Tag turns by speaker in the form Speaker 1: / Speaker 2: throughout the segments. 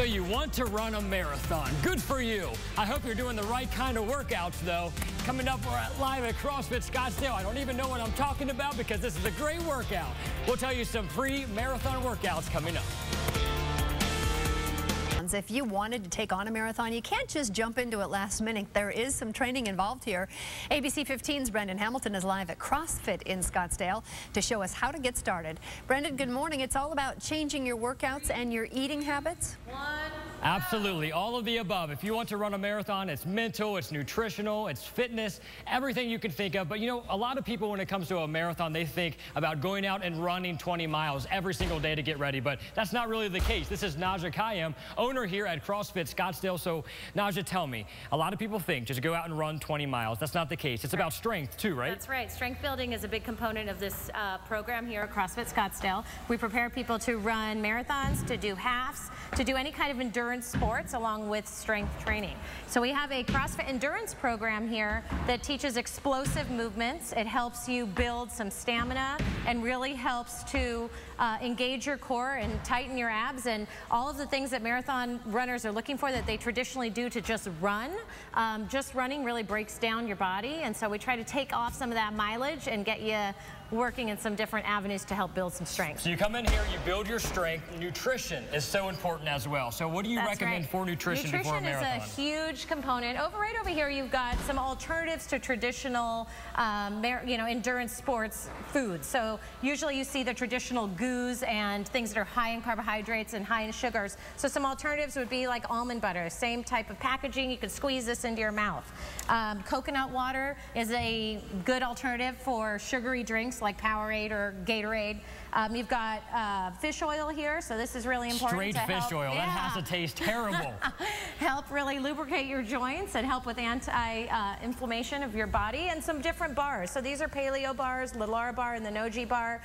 Speaker 1: you want to run a marathon. Good for you. I hope you're doing the right kind of workouts, though. Coming up, we're live at CrossFit Scottsdale. I don't even know what I'm talking about because this is a great workout. We'll tell you some free marathon workouts coming up.
Speaker 2: If you wanted to take on a marathon, you can't just jump into it last minute. There is some training involved here. ABC 15's Brendan Hamilton is live at CrossFit in Scottsdale to show us how to get started. Brendan, good morning. It's all about changing your workouts and your eating habits.
Speaker 1: Absolutely, all of the above. If you want to run a marathon, it's mental, it's nutritional, it's fitness, everything you can think of. But you know, a lot of people when it comes to a marathon, they think about going out and running 20 miles every single day to get ready. But that's not really the case. This is Kayyem, owner here at CrossFit Scottsdale. So Naja, tell me, a lot of people think just go out and run 20 miles. That's not the case. It's about strength too, right?
Speaker 3: That's right. Strength building is a big component of this program here at CrossFit Scottsdale. We prepare people to run marathons, to do halves, to do any kind of endurance sports along with strength training. So we have a CrossFit endurance program here that teaches explosive movements. It helps you build some stamina and really helps to engage your core and tighten your abs and all of the things that marathon runners are looking for that they traditionally do to just run. Just running really breaks down your body, and so we try to take off some of that mileage and get you working in some different avenues to help build some strength.
Speaker 1: So you come in here, you build your strength. Nutrition is so important as well. So what do you recommend for nutrition before a marathon?
Speaker 3: Nutrition is a huge component. Right over here, you've got some alternatives to traditional, endurance sports foods. So usually you see the traditional goos and things that are high in carbohydrates and high in sugars. So some alternatives would be like almond butter, same type of packaging. You could squeeze this into your mouth. Coconut water is a good alternative for sugary drinks like Powerade or Gatorade. You've got fish oil here, so this is really important.
Speaker 1: Straight fish oil, that has to taste terrible.
Speaker 3: Help really lubricate your joints and help with anti-inflammation of your body, and some different bars. So these are paleo bars, the Lara bar and the Noji bar.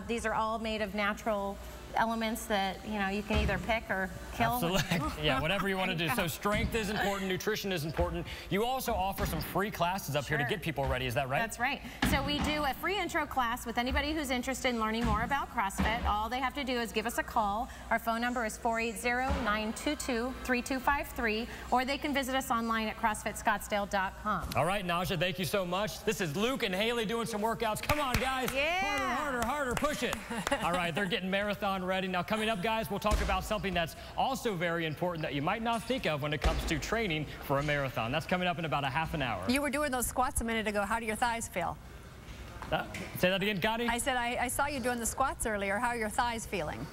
Speaker 3: These are all made of natural elements that you can either pick or kill.
Speaker 1: Absolutely. Yeah, whatever you want to do. So strength is important, nutrition is important. You also offer some free classes up here to get people ready, is that right?
Speaker 3: That's right. So we do a free intro class with anybody who's interested in learning more about CrossFit. All they have to do is give us a call. Our phone number is 480-922-3253, or they can visit us online at CrossFitScottsdale.com.
Speaker 1: All right, Naja, thank you so much. This is Luke and Haley doing some workouts. Come on, guys.
Speaker 3: Yeah.
Speaker 1: Harder, harder, harder. Push it. All right, they're getting marathon ready. Now, coming up, guys, we'll talk about something that's also very important that you might not think of when it comes to training for a marathon. That's coming up in about a half an hour.
Speaker 2: You were doing those squats a minute ago. How do your thighs feel?
Speaker 1: Say that again, Gotti?
Speaker 2: I said I saw you doing the squats earlier. How are your thighs feeling?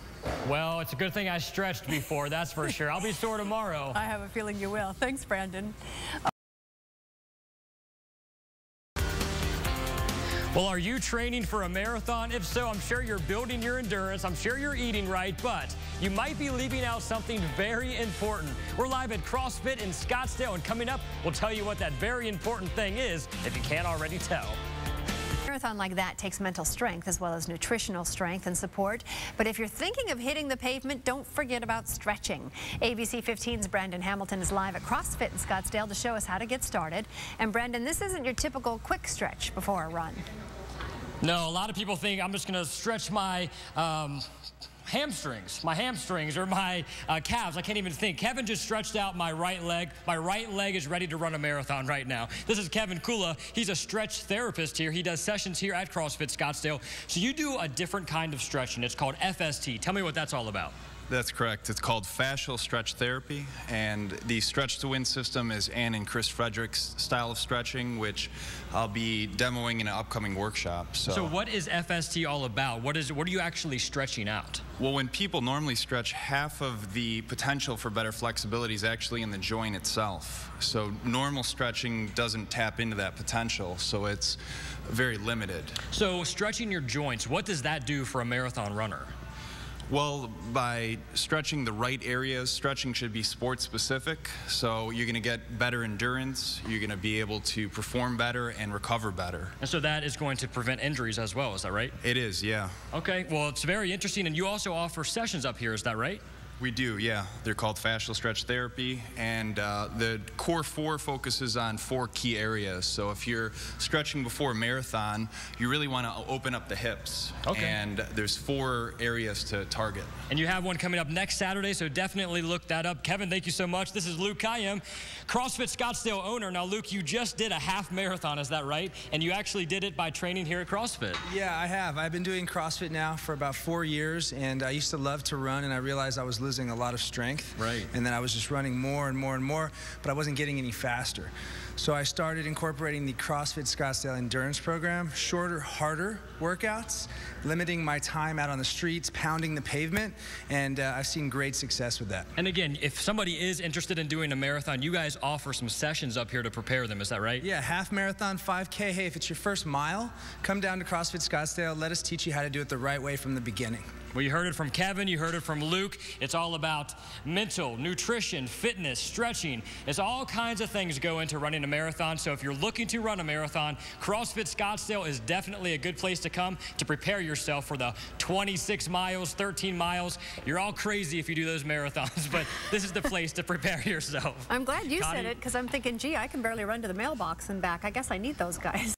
Speaker 1: Well, it's a good thing I stretched before, that's for sure. I'll be sore tomorrow.
Speaker 2: I have a feeling you will. Thanks, Brandon.
Speaker 1: Well, are you training for a marathon? If so, I'm sure you're building your endurance. I'm sure you're eating right, but you might be leaving out something very important. We're live at CrossFit in Scottsdale, and coming up, we'll tell you what that very important thing is, if you can't already tell.
Speaker 2: A marathon like that takes mental strength as well as nutritional strength and support. But if you're thinking of hitting the pavement, don't forget about stretching. ABC 15's Brendan Hamilton is live at CrossFit in Scottsdale to show us how to get started. And Brendan, this isn't your typical quick stretch before a run.
Speaker 1: No, a lot of people think I'm just going to stretch my hamstrings or my calves. I can't even think. Kevin just stretched out my right leg. My right leg is ready to run a marathon right now. This is Kevin Kula. He's a stretch therapist here. He does sessions here at CrossFit Scottsdale. So you do a different kind of stretching. It's called FST. Tell me what that's all about.
Speaker 4: That's correct. It's called fascial stretch therapy, and the Stretch to Win system is Ann and Chris Frederick's style of stretching, which I'll be demoing in an upcoming workshop.
Speaker 1: So what is FST all about? What are you actually stretching out?
Speaker 4: Well, when people normally stretch, half of the potential for better flexibility is actually in the joint itself. So normal stretching doesn't tap into that potential, so it's very limited.
Speaker 1: So stretching your joints, what does that do for a marathon runner?
Speaker 4: Well, by stretching the right areas, stretching should be sport specific, so you're going to get better endurance, you're going to be able to perform better and recover better.
Speaker 1: And so that is going to prevent injuries as well, is that right?
Speaker 4: It is, yeah.
Speaker 1: Okay, well, it's very interesting, and you also offer sessions up here, is that right?
Speaker 4: We do, yeah. They're called fascial stretch therapy, and the Core 4 focuses on 4 key areas. So if you're stretching before a marathon, you really want to open up the hips.
Speaker 1: Okay.
Speaker 4: And there's 4 areas to target.
Speaker 1: And you have one coming up next Saturday, so definitely look that up. Kevin, thank you so much. This is Luke Kayyem, CrossFit Scottsdale owner. Now, Luke, you just did a half marathon, is that right? And you actually did it by training here at CrossFit.
Speaker 5: Yeah, I have. I've been doing CrossFit now for about 4 years, and I used to love to run, and I realized I was losing a lot of strength.
Speaker 1: Right.
Speaker 5: And then I was just running more and more and more, but I wasn't getting any faster. So I started incorporating the CrossFit Scottsdale Endurance Program, shorter, harder workouts, limiting my time out on the streets, pounding the pavement, and I've seen great success with that.
Speaker 1: And again, if somebody is interested in doing a marathon, you guys offer some sessions up here to prepare them, is that right?
Speaker 5: Yeah, half marathon, 5K. Hey, if it's your first mile, come down to CrossFit Scottsdale. Let us teach you how to do it the right way from the beginning.
Speaker 1: Well, you heard it from Kevin, you heard it from Luke. It's all about mental, nutrition, fitness, stretching. It's all kinds of things go into running a marathon. So if you're looking to run a marathon, CrossFit Scottsdale is definitely a good place to come to prepare yourself for the 26 miles, 13 miles. You're all crazy if you do those marathons, but this is the place to prepare yourself.
Speaker 2: I'm glad you
Speaker 1: Connie?
Speaker 2: said it, because I'm thinking, gee, I can barely run to the mailbox and back. I guess I need those guys.